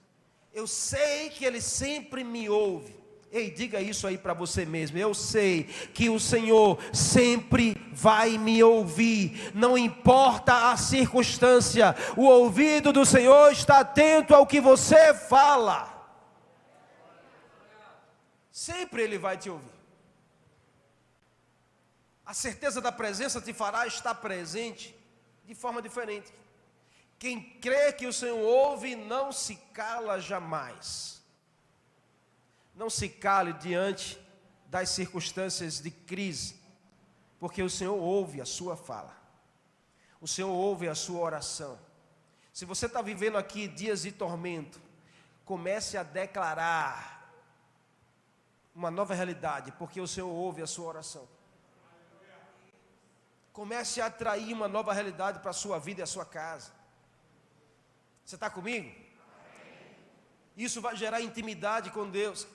A: Eu sei que Ele sempre me ouve. Ei, diga isso aí para você mesmo: eu sei que o Senhor sempre vai me ouvir, não importa a circunstância. O ouvido do Senhor está atento ao que você fala. Sempre Ele vai te ouvir. A certeza da presença te fará estar presente de forma diferente. Quem crê que o Senhor ouve, não se cala jamais. Não se cale diante das circunstâncias de crise, porque o Senhor ouve a sua fala. O Senhor ouve a sua oração. Se você está vivendo aqui dias de tormento, comece a declarar uma nova realidade, porque o Senhor ouve a sua oração. Comece a atrair uma nova realidade para a sua vida e a sua casa. Você está comigo? Isso vai gerar intimidade com Deus.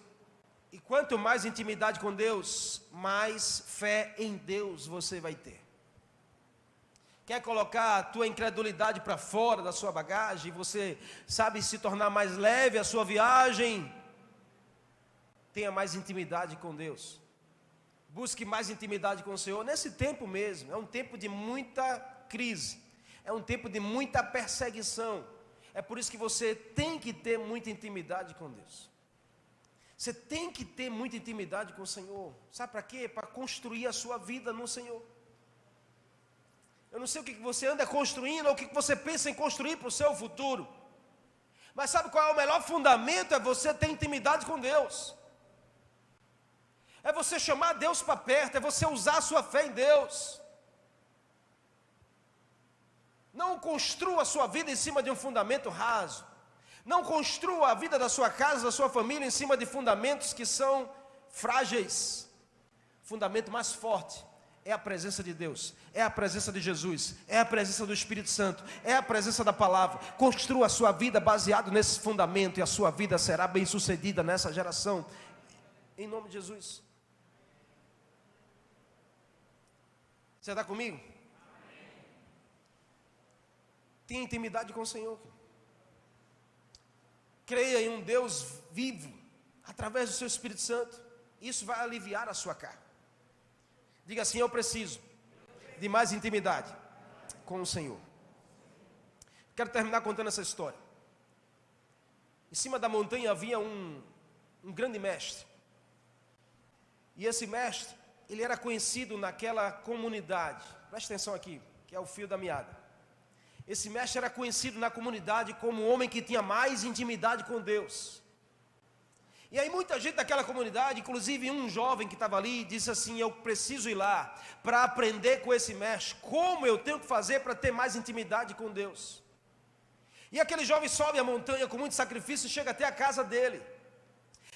A: E quanto mais intimidade com Deus, mais fé em Deus você vai ter. Quer colocar a tua incredulidade para fora da sua bagagem? Você sabe se tornar mais leve a sua viagem? Tenha mais intimidade com Deus. Busque mais intimidade com o Senhor. Nesse tempo mesmo, é um tempo de muita crise. É um tempo de muita perseguição. É por isso que você tem que ter muita intimidade com Deus. Você tem que ter muita intimidade com o Senhor. Sabe para quê? Para construir a sua vida no Senhor. Eu não sei o que você anda construindo, ou o que você pensa em construir para o seu futuro. Mas sabe qual é o melhor fundamento? É você ter intimidade com Deus. É você chamar Deus para perto, é você usar a sua fé em Deus. Não construa a sua vida em cima de um fundamento raso. Não construa a vida da sua casa, da sua família em cima de fundamentos que são frágeis. O fundamento mais forte é a presença de Deus, é a presença de Jesus, é a presença do Espírito Santo, é a presença da palavra. Construa a sua vida baseado nesse fundamento e a sua vida será bem sucedida nessa geração. Em nome de Jesus. Você está comigo? Tenha intimidade com o Senhor. Creia em um Deus vivo, através do seu Espírito Santo. Isso vai aliviar a sua carga. Diga assim: eu preciso de mais intimidade com o Senhor. Quero terminar contando essa história. Em cima da montanha havia um grande mestre. E esse mestre, ele era conhecido naquela comunidade. Preste atenção aqui, que é o fio da meada. Esse mestre era conhecido na comunidade como o homem que tinha mais intimidade com Deus. E aí muita gente daquela comunidade, inclusive um jovem que estava ali, disse assim: eu preciso ir lá para aprender com esse mestre, como eu tenho que fazer para ter mais intimidade com Deus. E aquele jovem sobe a montanha com muito sacrifício e chega até a casa dele.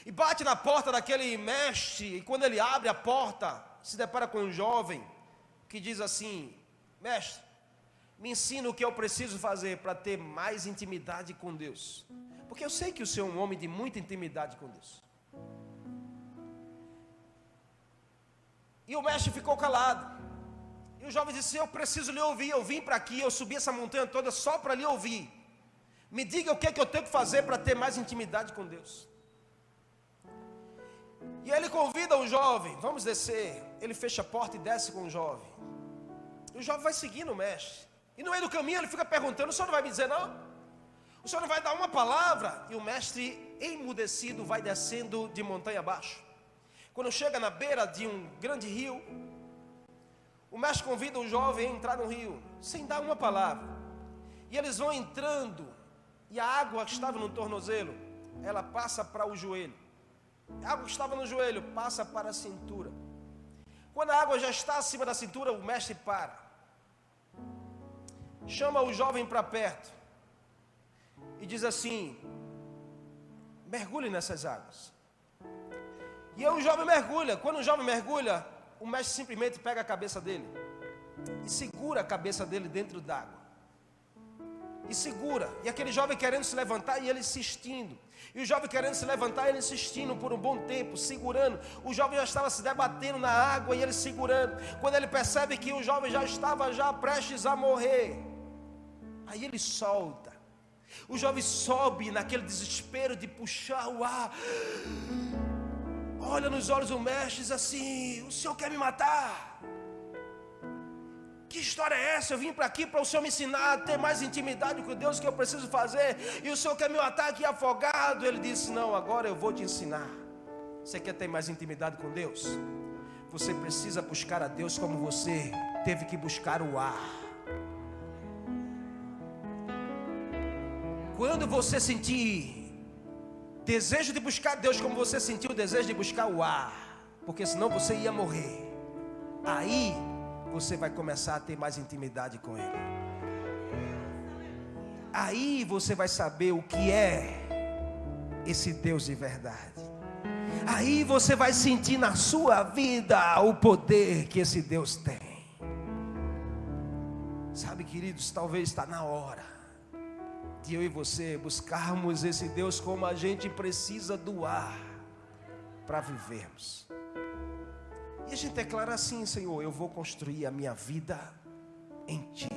A: E bate na porta daquele mestre, e quando ele abre a porta, se depara com um jovem que diz assim: mestre, Me ensina o que eu preciso fazer para ter mais intimidade com Deus. Porque eu sei que o Senhor é um homem de muita intimidade com Deus. E o mestre ficou calado. E o jovem disse: eu preciso lhe ouvir. Eu vim para aqui, eu subi essa montanha toda só para lhe ouvir. Me diga o que é que eu tenho que fazer para ter mais intimidade com Deus. E ele convida o jovem: vamos descer. Ele fecha a porta e desce com o jovem. E o jovem vai seguindo o mestre. E no meio do caminho ele fica perguntando: o senhor não vai me dizer não? O senhor não vai dar uma palavra? E o mestre, emudecido, vai descendo de montanha abaixo. Quando chega na beira de um grande rio, o mestre convida o jovem a entrar no rio, sem dar uma palavra. E eles vão entrando, e a água que estava no tornozelo, ela passa para o joelho. A água que estava no joelho passa para a cintura. Quando a água já está acima da cintura, o mestre para. Chama o jovem para perto e diz assim: mergulhe nessas águas. E aí o jovem mergulha. Quando o jovem mergulha, o mestre simplesmente pega a cabeça dele e segura a cabeça dele dentro d'água. E segura. E aquele jovem querendo se levantar e ele insistindo. E o jovem querendo se levantar e ele insistindo por um bom tempo, segurando. O jovem já estava se debatendo na água e ele segurando. Quando ele percebe que o jovem já estava prestes a morrer, aí ele solta. O jovem sobe naquele desespero de puxar o ar. Olha nos olhos do mestre e diz assim: o senhor quer me matar? Que história é essa? Eu vim para aqui para o senhor me ensinar a ter mais intimidade com Deus, que eu preciso fazer, e o senhor quer me matar aqui afogado? Ele disse: não, agora eu vou te ensinar. Você quer ter mais intimidade com Deus? Você precisa buscar a Deus como você teve que buscar o ar. Quando você sentir desejo de buscar Deus como você sentiu o desejo de buscar o ar, porque senão você ia morrer, aí você vai começar a ter mais intimidade com Ele. Aí você vai saber o que é esse Deus de verdade. Aí você vai sentir na sua vida o poder que esse Deus tem. Sabe, queridos, talvez está na hora de eu e você buscarmos esse Deus como a gente precisa do ar para vivermos. E a gente declara assim: Senhor, eu vou construir a minha vida em Ti.